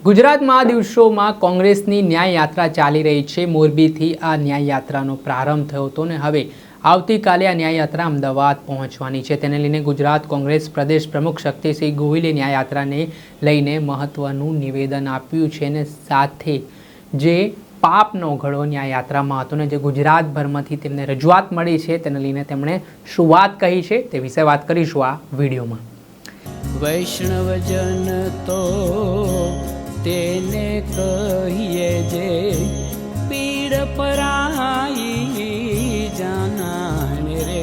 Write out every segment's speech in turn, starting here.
ગુજરાતમાં આ દિવસોમાં કોંગ્રેસની ન્યાય યાત્રા ચાલી રહી છે। મોરબીથી આ ન્યાય યાત્રાનો પ્રારંભ થયો હતો ને હવે આવતીકાલે આ ન્યાય યાત્રા અમદાવાદ પહોંચવાની છે। તેને લઈને ગુજરાત કોંગ્રેસ પ્રદેશ પ્રમુખ શક્તિસિંહ ગોહિલે ન્યાય યાત્રાને લઈને મહત્વનું નિવેદન આપ્યું છે અને સાથે જે પાપનો ઘડો ન્યાય યાત્રામાં હતો ને જે ગુજરાતભરમાંથી તેમને રજૂઆત મળી છે તેને લઈને તેમણે શું વાત કહી છે તે વિશે વાત કરીશું આ વિડીયોમાં। વૈષ્ણવજન તો તેને કહીએ જે પીડ પરાઈ જાનાને રે।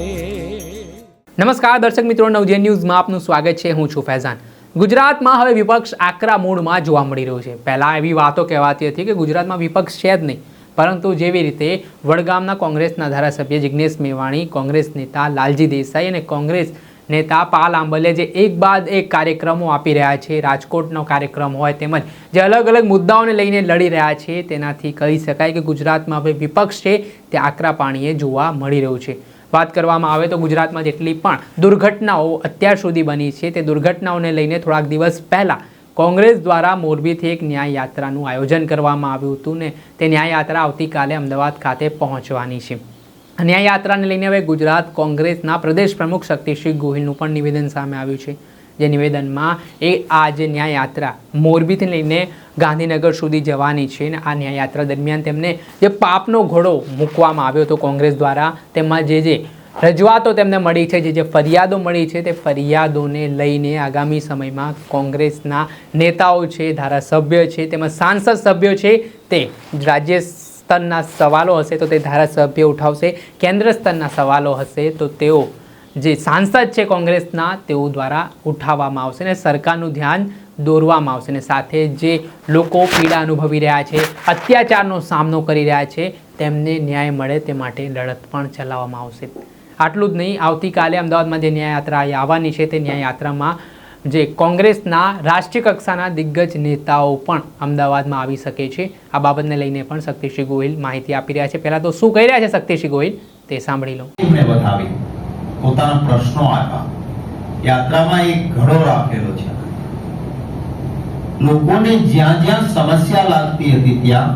નમસ્કાર દર્શક મિત્રો, નવજીવન ન્યૂઝમાં આપનું સ્વાગત છે। હું છું ફૈઝાન। ગુજરાતમાં હવે વિપક્ષ આકરા મૂડમાં જોવા મળી રહ્યો છે। પહેલાં એવી વાતો કહેવાતી હતી કે ગુજરાતમાં વિપક્ષ છે જ નહીં, પરંતુ જેવી રીતે વડગામના કોંગ્રેસના ધારાસભ્ય જિગ્નેશ મેવાણી, કોંગ્રેસ નેતા લાલજી દેસાઈ અને કોંગ્રેસ નેતા પાલ આંબલિયા જે એક બાદ એક કાર્યક્રમો આપી રહ્યા છે, રાજકોટનો કાર્યક્રમ હોય તેમજ જે અલગ અલગ મુદ્દાઓને લઈને લડી રહ્યા છે, તેનાથી કહી શકાય કે ગુજરાતમાં હવે વિપક્ષ છે તે આકરા પાણીએ જોવા મળી રહ્યું છે। વાત કરવામાં આવે તો ગુજરાતમાં જેટલી પણ દુર્ઘટનાઓ અત્યાર સુધી બની છે તે દુર્ઘટનાઓને લઈને થોડાક દિવસ પહેલાં કોંગ્રેસ દ્વારા મોરબીથી એક ન્યાય યાત્રાનું આયોજન કરવામાં આવ્યું હતું ને તે ન્યાય યાત્રા આવતીકાલે અમદાવાદ ખાતે પહોંચવાની છે। ન્યાય યાત્રાને લઈને હવે ગુજરાત કોંગ્રેસના પ્રદેશ પ્રમુખ શક્તિસિંહ ગોહિલનું પણ નિવેદન સામે આવ્યું છે। જે નિવેદનમાં આ જે ન્યાય યાત્રા મોરબીથી લઈને ગાંધીનગર સુધી જવાની છે અને આ ન્યાય યાત્રા દરમિયાન તેમને જે પાપનો ઘોડો મૂકવામાં આવ્યો હતો કોંગ્રેસ દ્વારા, તેમાં જે રજૂઆતો તેમને મળી છે, જે ફરિયાદો મળી છે તે ફરિયાદોને લઈને આગામી સમયમાં કોંગ્રેસના નેતાઓ છે, ધારાસભ્ય છે, તેમજ સાંસદ સભ્યો છે તે રાજ્ય સ્તરના સવાલો હશે તો તે ધારાસભ્ય ઉઠાવશે, કેન્દ્ર સ્તરના સવાલો હશે તો તેઓ જે સાંસદ છે કોંગ્રેસના તેઓ દ્વારા ઉઠાવવામાં આવશે અને સરકારનું ધ્યાન દોરવામાં આવશે અને સાથે જે લોકો પીડા અનુભવી રહ્યા છે, અત્યાચારનો સામનો કરી રહ્યા છે, તેમને ન્યાય મળે તે માટે લડત પણ ચલાવવામાં આવશે। આટલું જ નહીં, આવતીકાલે અમદાવાદમાં જે ન્યાય યાત્રા આવવાની છે તે ન્યાય યાત્રામાં જે કોંગ્રેસના રાષ્ટ્રીય કક્ષાના દિગ્ગજ નેતાઓ પણ અમદાવાદમાં આવી શકે છે। આ બાબતને લઈને પણ શક્તિસિંહ ગોહિલ માહિતી આપી રહ્યા છે। પહેલા તો શું કહી રહ્યા છે શક્તિસિંહ ગોહિલ તે સાંભળી લો। પોતાના પ્રશ્નો આપ્યા, યાત્રામાં એક ઘડો રાખેલો છે, લોકોને જ્યાં જ્યાં સમસ્યા લાગતી હતી ત્યાં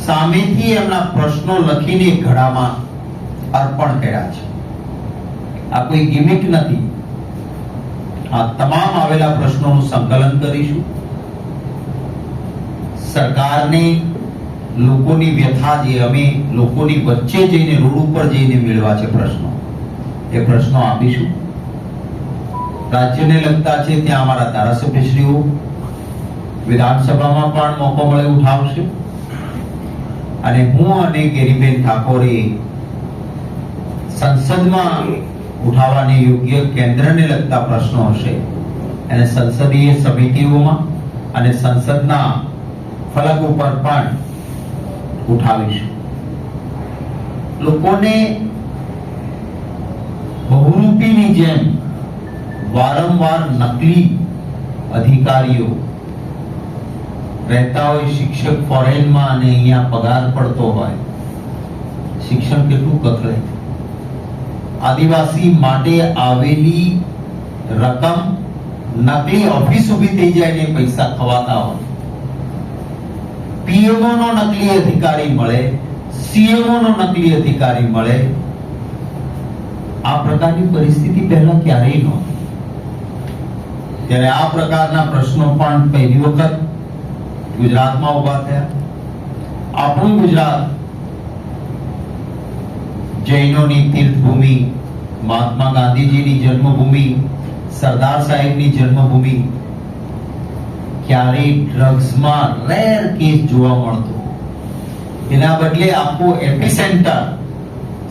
સામેથી એમના પ્રશ્નો લખીને ઘડામાં અર્પણ કર્યા છે। આ કોઈ ગિમિક નથી। આ તમામ આવેલા પ્રશ્નોનું સંકલન કરીશું। સરકારને લોકોની વ્યથા જે અમે લોકોની વચ્ચે જઈને રોડ ઉપર જઈને મેળવા છે પ્રશ્નો, એ પ્રશ્નો આપીશું। રાજ્યને લગતા છે ત્યાં અમારા ધારાસભ્યશ્રીઓ વિધાનસભામાં પણ મોકો મળે ઉઠાવશે અને હું અને ગેરીબેન ઠાકોરે સંસદમાં ઉઠાવવાને યોગ્ય કેન્દ્રને લગતા પ્રશ્નો હશે અને સંસદીય સમિતિઓમાં અને સંસદના ફલક ઉપર પણ ઉઠાવીશું। લોકોને બહુરૂપીની જેમ વારંવાર નકલી અધિકારીઓ રહેતા હોય, શિક્ષક ફોરેનમાં અને અહીંયા પગાર પડતો હોય, શિક્ષણ કેટલું કથળે, આદિવાસી માટે આવેલી રકમ નકલી ઓફિસ ઉભી થઈ જાય ને પૈસા ખવાતા હોય, પીએમઓ નો નકલી અધિકારી મળે, સીએમઓ નો નકલી અધિકારી મળે। આ પ્રકારની પરિસ્થિતિ પહેલા ક્યારેય નહોતી। ત્યારે આ પ્રકારના પ્રશ્નો પણ પહેલી વખત ગુજરાતમાં ઉભા થયા। આપણું ગુજરાત જૈનોની તીર્થભૂમિ, મહાત્મા ગાંધીજીની જન્મભૂમિ, સરદાર સાહેબની જન્મભૂમિ, ક્યારેય ડ્રગ્સમાં રેર કેસ જોવા મળતો, એના બદલે આખું એપિસેન્ટર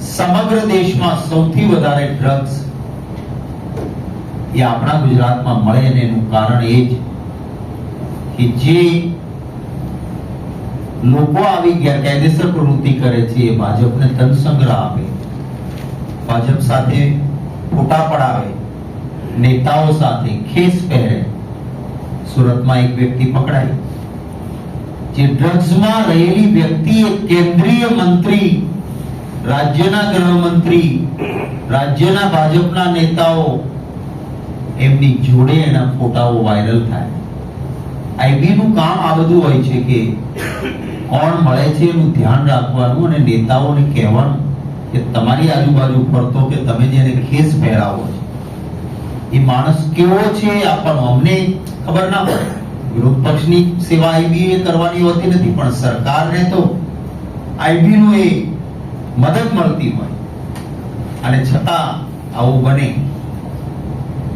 સમગ્ર દેશમાં સૌથી વધારે ડ્રગ્સ એ આપણા ગુજરાતમાં મળે અને એનું કારણ એ જ કે જે લોકો આવી ગેરકાયદેસર પ્રવૃત્તિ કરે છે એ ભાજપને ધન સંગ્રહ આપે, ભાજપ સાથે ફોટા પડાવે, નેતાઓ સાથે ખેસ પહેરે। સુરતમાં એક વ્યક્તિ પકડાઈ, જે ડ્રગ્સમાં રહેલી વ્યક્તિ એક કેન્દ્રીય મંત્રી, રાજ્યના ગૃહમંત્રી, રાજ્યના ભાજપના નેતાઓ એમની જોડે એના ફોટાઓ વાયરલ થાય। આઈબી નું કામ આ બધું હોય છે કે કોણ મળે છે એનું ધ્યાન રાખવાનું અને નેતાઓને કહેવાનું કે તમારી આજુબાજુ ફરતો કે તમે જેને ખેસ પહેરાવો છો એ માણસ કેવો છે આપણને અમને ખબર ના પડે. વિરોધ પક્ષની સેવા આઈબી એ કરવાની હોતી નથી, પણ સરકારને તો આઈબી નું એ મદદ મળતી હોય અને છતાં આવું બને.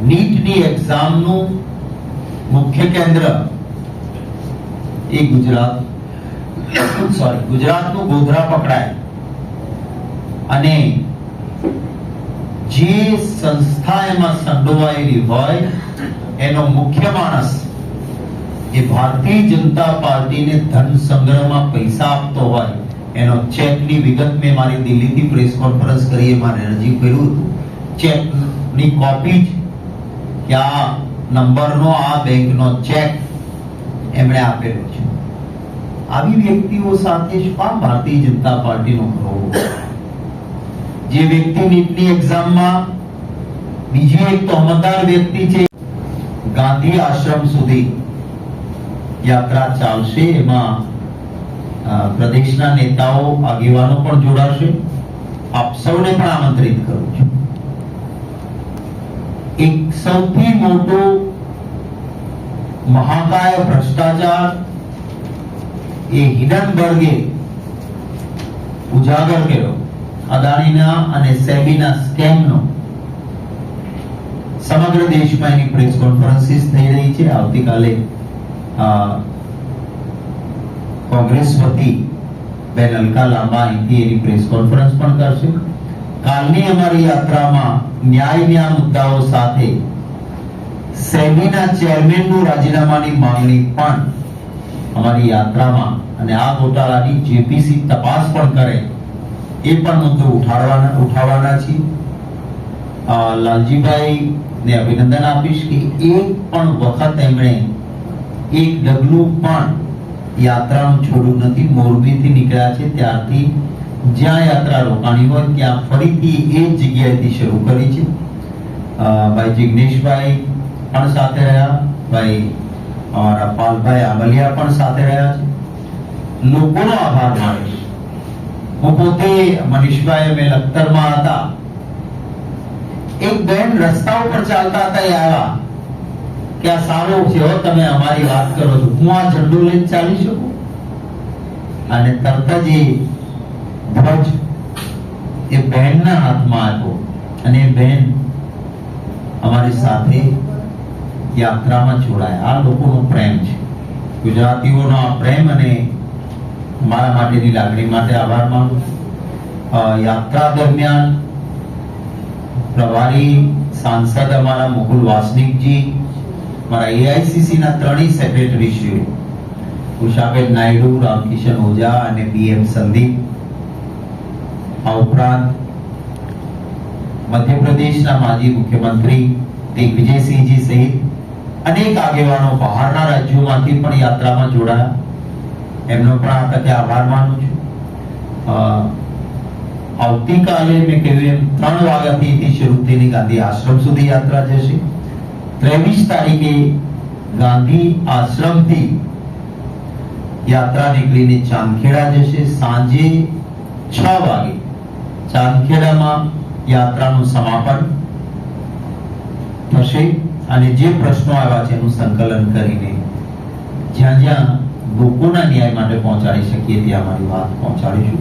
નીટની એક્ઝામનું મુખ્ય કેન્દ્ર એ ગુજરાતનું ગોધરા પકડાય અને જે સંસ્થા એમાં સંડોવાયેલી હોય એનો મુખ્ય માણસ એ ભારતીય જનતા પાર્ટીને ધન સંગ્રહમાં પૈસા આપતો હોય એનો ચેકની વિગત મેં મારી દિલ્હીથી પ્રેસ કોન્ફરન્સ કરી એમાં રજૂ કર્યું હતું. ચેકની કોપી જ કે આ નંબરનો આ બેંકનો ચેક એમણે આપેલો છે. આવી વ્યક્તિઓ સાથે જ પણ ભારતીય જનતા પાર્ટીનો ગ્રોહ. જે વ્યક્તિ નીટની એક્ઝામમાં બીજી એક તોહમતદાર વ્યક્તિ છે, ગાંધી આશ્રમ સુધી યાત્રા ચાલશે. એમાં પ્રદેશના નેતાઓ આગેવાનો પણ જોડાશે. આપ સૌને પણ આમંત્રિત કરું છું. એક સૌથી મોટો મહાકાય ભ્રષ્ટાચાર એ હિડનબર્ગે ઉજાગર કર્યો, અદાણીના અને સેબીના સ્કેમનો. સમગ્ર દેશમાં એની પ્રેસ કોન્ફરન્સીસ થઈ રહી છે. આવતીકાલે કોંગ્રેસ વતી બેન અલકા લાંબા અહીંથી એની પ્રેસ કોન્ફરન્સ પણ કરશે. કાલની અમારી યાત્રામાં ન્યાયના મુદ્દાઓ સાથે સેબીના ચેરમેનનું રાજીનામાની માંગણી પણ અમારી યાત્રામાં અને આ ગોટાળાની જેપીસી તપાસ પણ કરે એ પણ મુદ્દો ઉઠાવવાના છીએ. લાલજીભાઈ ને અભિનંદન આપીશ કે એક પણ વખત એમણે એક ડગલું પણ યાત્રાનું છોડ્યું નથી. મોરબીથી નીકળ્યા છે ત્યારથી જ્યાં યાત્રા રોકાણી હોય ત્યાં ફરીથી એ જ જગ્યાએથી શરૂ કરી છે. ભાઈ જિગ્નેશભાઈ પણ સાથે રહ્યા, ભાઈ અમારા પાલભાઈ આંબલિયા પણ સાથે રહ્યા છે. લોકોનો આભાર માનીશ. હું પોતે મનીષભાઈ અમે લખતરમાં હતા, એક બેન રસ્તા ઉપર ચાલતા હતા, એ આવ્યા કે આ સારું છે હો, તમે અમારી વાત કરો છો, હું આ ઝંડો લઈને ચાલી શકું? અને તરત જ એ ધ્વજ એ બહેનના હાથમાં આપ્યો અને એ બહેન અમારી સાથે યાત્રામાં જોડાયા. આ લોકોનો પ્રેમ છે, ગુજરાતીઓનો આ પ્રેમ અને મારા માટેની લાગણી માટે આભાર માનું. યાત્રા દરમિયાન પ્રભારી સાંસદ અમારા મુકુલ વાસનિકજી, મારા એઆઈસીસી ના ત્રણેય સેક્રેટરીશ્રીઓ ઉષાબેન નાયડુ, રામકિશન ઓઝા અને બીએમ સંદીપ, આ ઉપરાંત મધ્યપ્રદેશના માજી મુખ્યમંત્રી દિગ્વિજયસિંહજી સહિત અનેક આગેવાનો બહારના રાજ્યોમાંથી પણ યાત્રામાં જોડાયા. એમનો પણ આ તકે આભાર માનું છું. આવતીકાલે મેં કહ્યું એમ 3 વાગ્યાથી શરૂ થઈને ગાંધી આશ્રમ સુધી યાત્રા જશે. 23 તારીખે ગાંધી આશ્રમથી યાત્રા નીકળીને ચાંદખેડા જશે. સાંજે 6 વાગે ચાંદખેડામાં યાત્રાનું સમાપન થશે અને જે પ્રશ્નો આવ્યા છે એનું સંકલન કરીને જ્યાં જ્યાં લોકોના ન્યાય માટે પહોંચાડી શકીએ ત્યાં અમારી વાત પહોંચાડીશું.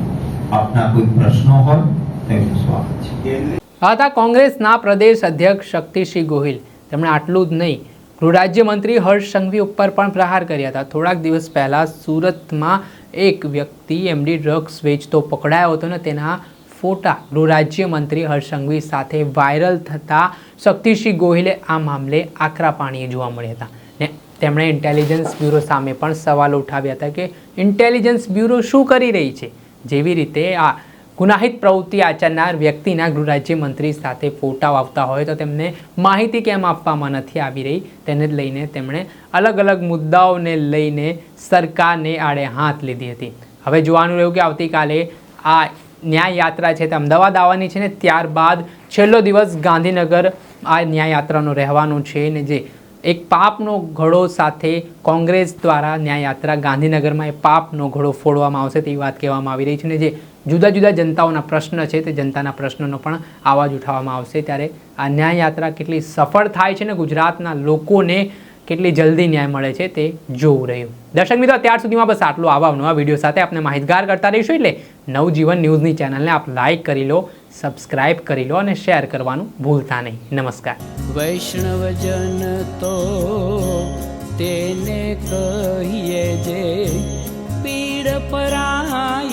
આપના કોઈ પ્રશ્નો હોય તેમનું સ્વાગત છે. હતા કોંગ્રેસના પ્રદેશ અધ્યક્ષ શક્તિસિંહ ગોહિલ. તેમણે આટલું જ નહીં, ગૃહ રાજ્યમંત્રી હર્ષ સંઘવી ઉપર પણ પ્રહાર કર્યા હતા. થોડાક દિવસ પહેલા સુરતમાં એક વ્યક્તિ એમડી ડ્રગ્સ વેચતો પકડાયો હતો ને તેના ફોટા ગૃહ રાજ્યમંત્રી હર્ષ સંઘવી સાથે વાયરલ થતા શક્તિસિંહ ગોહિલે આ મામલે આકરા પાણીએ જોવા મળ્યા હતા ને તેમણે ઇન્ટેલિજન્સ બ્યુરો સામે પણ સવાલો ઉઠાવ્યા હતા કે ઇન્ટેલિજન્સ બ્યુરો શું કરી રહી છે. જેવી રીતે આ ગુનાહિત પ્રવૃત્તિ આચરનાર વ્યક્તિના ગૃહ રાજ્યમંત્રી સાથે ફોટા આવતા હોય તો તેમને માહિતી કેમ આપવામાં નથી આવી રહી, તેને લઈને તેમણે અલગ અલગ મુદ્દાઓને લઈને સરકારને આડે હાથ લીધી હતી. હવે જોવાનું રહ્યું કે આવતીકાલે આ ન્યાય યાત્રા છે તે અમદાવાદ આવવાની છે ને ત્યારબાદ છેલ્લો દિવસ ગાંધીનગર આ ન્યાય યાત્રાનો રહેવાનો છે ને જે એક પાપનો ઘડો સાથે કોંગ્રેસ દ્વારા ન્યાયયાત્રા ગાંધીનગરમાં એ પાપનો ઘડો ફોડવામાં આવશે તેવી વાત કહેવામાં આવી રહી છે. અને જે જુદા જુદા જનતાઓના પ્રશ્ન છે તે જનતાના પ્રશ્નોનો પણ અવાજ ઉઠાવવામાં આવશે. ત્યારે આ ન્યાયયાત્રા કેટલી સફળ થાય છે ને ગુજરાતના લોકોને કેટલી જલ્દી ન્યાય મળે છે તે જોવું રહ્યું. દર્શક મિત્રો, અત્યાર સુધીમાં બસ આટલું. આવા નવા વિડીયો સાથે આપણે માહિતગાર કરતા રહીશું. એટલે નવજીવન ન્યૂઝની ચેનલને આપ લાઇક કરી લો, સબસ્ક્રાઇબ કરી લો અને શેર કરવાનું ભૂલતા નહીં. નમસ્કાર. વૈષ્ણવજન તો તેને કહીએ જે પીડ પરાઈ.